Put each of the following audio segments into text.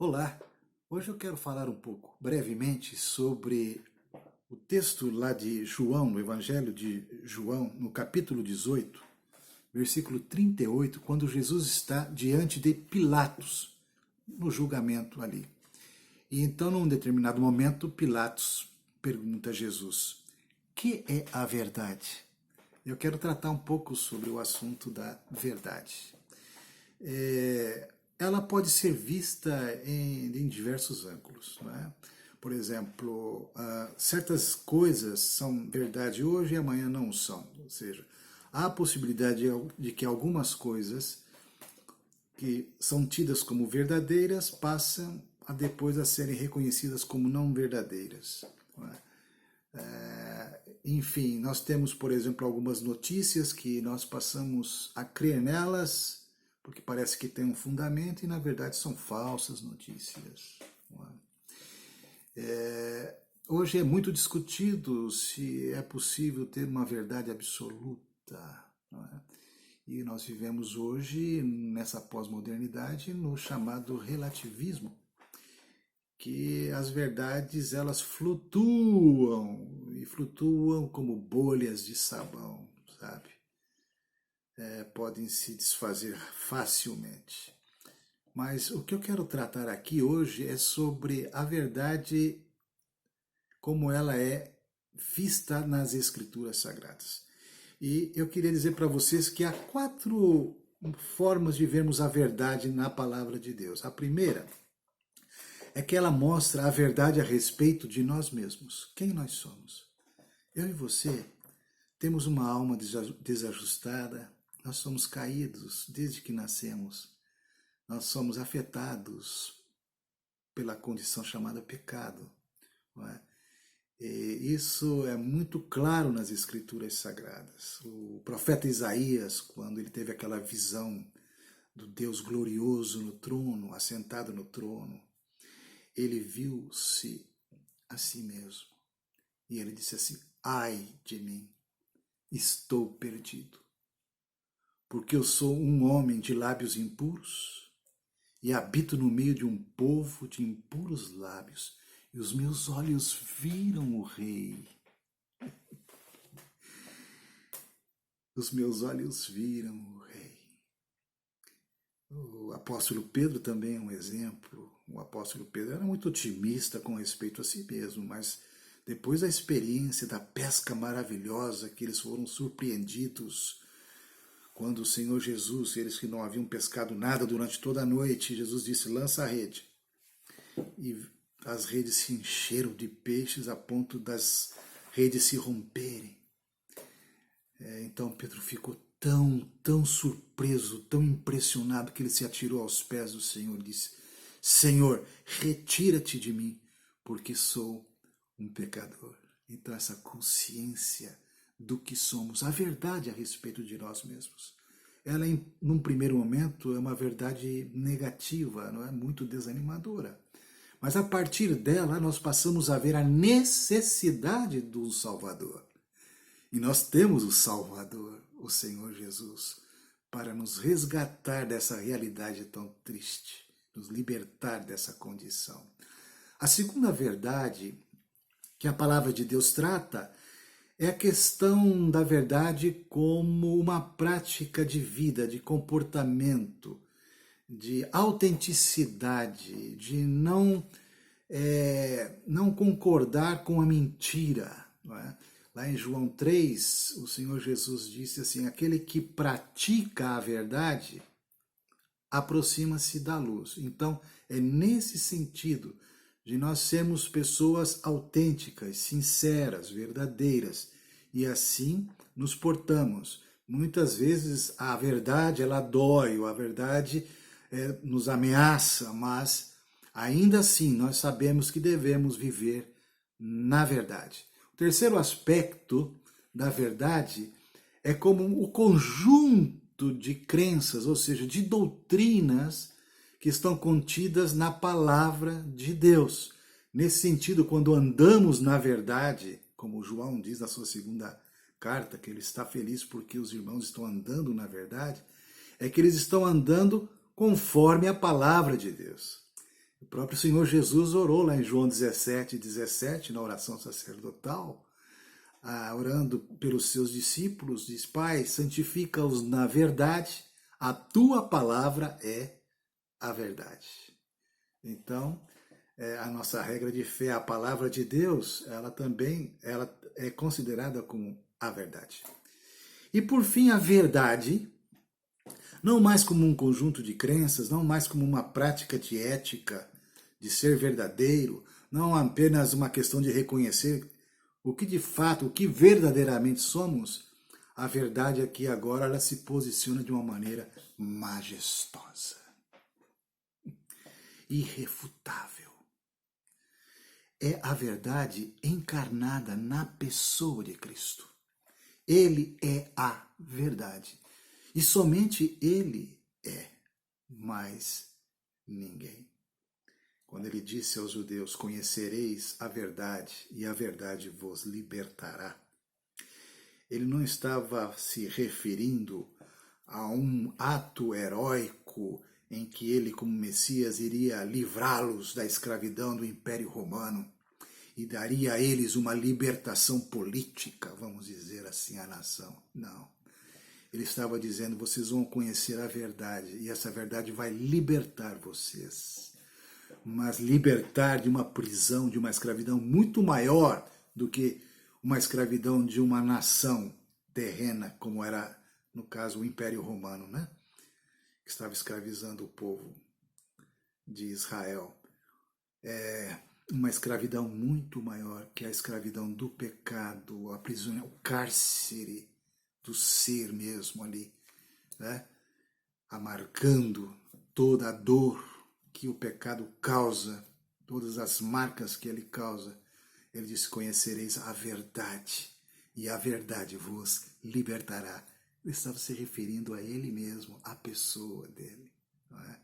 Olá, hoje eu quero falar um pouco, brevemente, sobre o texto lá de João, no Evangelho de João, no capítulo 18, versículo 38, quando Jesus está diante de Pilatos, no julgamento ali. E então, num determinado momento, Pilatos pergunta a Jesus: que é a verdade? Eu quero tratar um pouco sobre o assunto da verdade. Ela pode ser vista em diversos ângulos. Não é? Por exemplo, certas coisas são verdade hoje e amanhã não são. Ou seja, há a possibilidade de que algumas coisas que são tidas como verdadeiras passam a depois a serem reconhecidas como não verdadeiras. Não é? Enfim, nós temos, por exemplo, algumas notícias que nós passamos a crer nelas porque parece que tem um fundamento e, na verdade, são falsas notícias. Não é? Hoje é muito discutido se é possível ter uma verdade absoluta. Não é? E nós vivemos hoje, nessa pós-modernidade, no chamado relativismo, que as verdades elas flutuam, e flutuam como bolhas de sabão, sabe? Podem se desfazer facilmente. Mas o que eu quero tratar aqui hoje é sobre a verdade como ela é vista nas Escrituras Sagradas. E eu queria dizer para vocês que há 4 formas de vermos a verdade na palavra de Deus. A primeira é que ela mostra a verdade a respeito de nós mesmos, quem nós somos. Eu e você temos uma alma desajustada, nós somos caídos desde que nascemos, nós somos afetados pela condição chamada pecado. Não é? E isso é muito claro nas Escrituras Sagradas. O profeta Isaías, quando ele teve aquela visão do Deus glorioso no trono, assentado no trono, ele viu-se a si mesmo. E ele disse assim: ai de mim, estou perdido, porque eu sou um homem de lábios impuros e habito no meio de um povo de impuros lábios, e os meus olhos viram o Rei. Os meus olhos viram o Rei. O apóstolo Pedro também é um exemplo. O apóstolo Pedro era muito otimista com respeito a si mesmo, mas depois da experiência da pesca maravilhosa que eles foram surpreendidos quando o Senhor Jesus, eles que não haviam pescado nada durante toda a noite, Jesus disse: lança a rede. E as redes se encheram de peixes a ponto das redes se romperem. Então Pedro ficou tão surpreso, tão impressionado, que ele se atirou aos pés do Senhor e disse: Senhor, retira-te de mim, porque sou um pecador. Então essa consciência do que somos, a verdade a respeito de nós mesmos, ela, num primeiro momento, é uma verdade negativa, não é? Muito desanimadora. Mas a partir dela, nós passamos a ver a necessidade do Salvador. E nós temos o Salvador, o Senhor Jesus, para nos resgatar dessa realidade tão triste, nos libertar dessa condição. A segunda verdade que a palavra de Deus trata é a questão da verdade como uma prática de vida, de comportamento, de autenticidade, de não concordar com a mentira. Não é? Lá em João 3, o Senhor Jesus disse assim: aquele que pratica a verdade aproxima-se da luz. Então, é nesse sentido de nós sermos pessoas autênticas, sinceras, verdadeiras, e assim nos portamos. Muitas vezes a verdade ela dói, ou a verdade nos ameaça, mas ainda assim nós sabemos que devemos viver na verdade. O terceiro aspecto da verdade é como o conjunto de crenças, ou seja, de doutrinas que estão contidas na palavra de Deus. Nesse sentido, quando andamos na verdade, como João diz na sua segunda carta, que ele está feliz porque os irmãos estão andando na verdade, é que eles estão andando conforme a palavra de Deus. O próprio Senhor Jesus orou lá em João 17:17, na oração sacerdotal, orando pelos seus discípulos, diz: Pai, santifica-os na verdade, a tua palavra é a verdade. Então, a nossa regra de fé, a palavra de Deus, ela é considerada como a verdade. E por fim, a verdade, não mais como um conjunto de crenças, não mais como uma prática de ética, de ser verdadeiro, não apenas uma questão de reconhecer o que de fato, o que verdadeiramente somos. A verdade aqui agora ela se posiciona de uma maneira majestosa, irrefutável. É a verdade encarnada na pessoa de Cristo. Ele é a verdade. E somente Ele é, mais ninguém. Quando ele disse aos judeus: conhecereis a verdade e a verdade vos libertará, ele não estava se referindo a um ato heróico em que ele, como Messias, iria livrá-los da escravidão do Império Romano e daria a eles uma libertação política, vamos dizer assim, à nação. Não. Ele estava dizendo: vocês vão conhecer a verdade e essa verdade vai libertar vocês. Mas libertar de uma prisão, de uma escravidão muito maior do que uma escravidão de uma nação terrena, como era, no caso, o Império Romano, né? Que estava escravizando o povo de Israel. Uma escravidão muito maior que a escravidão do pecado, a prisão, o cárcere do ser mesmo ali, né? Amargando toda a dor que o pecado causa, todas as marcas que ele causa. Ele disse: conhecereis a verdade, e a verdade vos libertará. Ele estava se referindo a ele mesmo, à pessoa dele. Não é?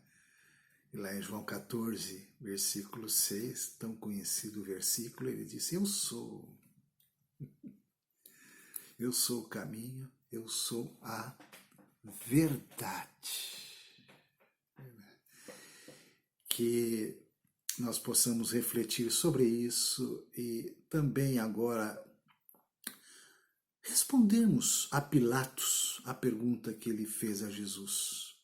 E lá em João 14, versículo 6, tão conhecido versículo, ele disse: eu sou o caminho, eu sou a verdade. Que nós possamos refletir sobre isso e também agora respondermos a Pilatos a pergunta que ele fez a Jesus.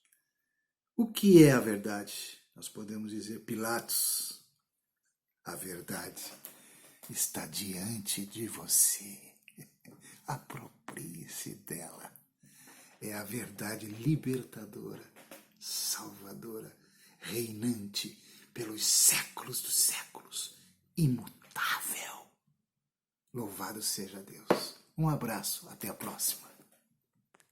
O que é a verdade? Nós podemos dizer: Pilatos, a verdade está diante de você. Aproprie-se dela. É a verdade libertadora, salvadora, reinante pelos séculos dos séculos, imutável. Louvado seja Deus. Um abraço, até a próxima.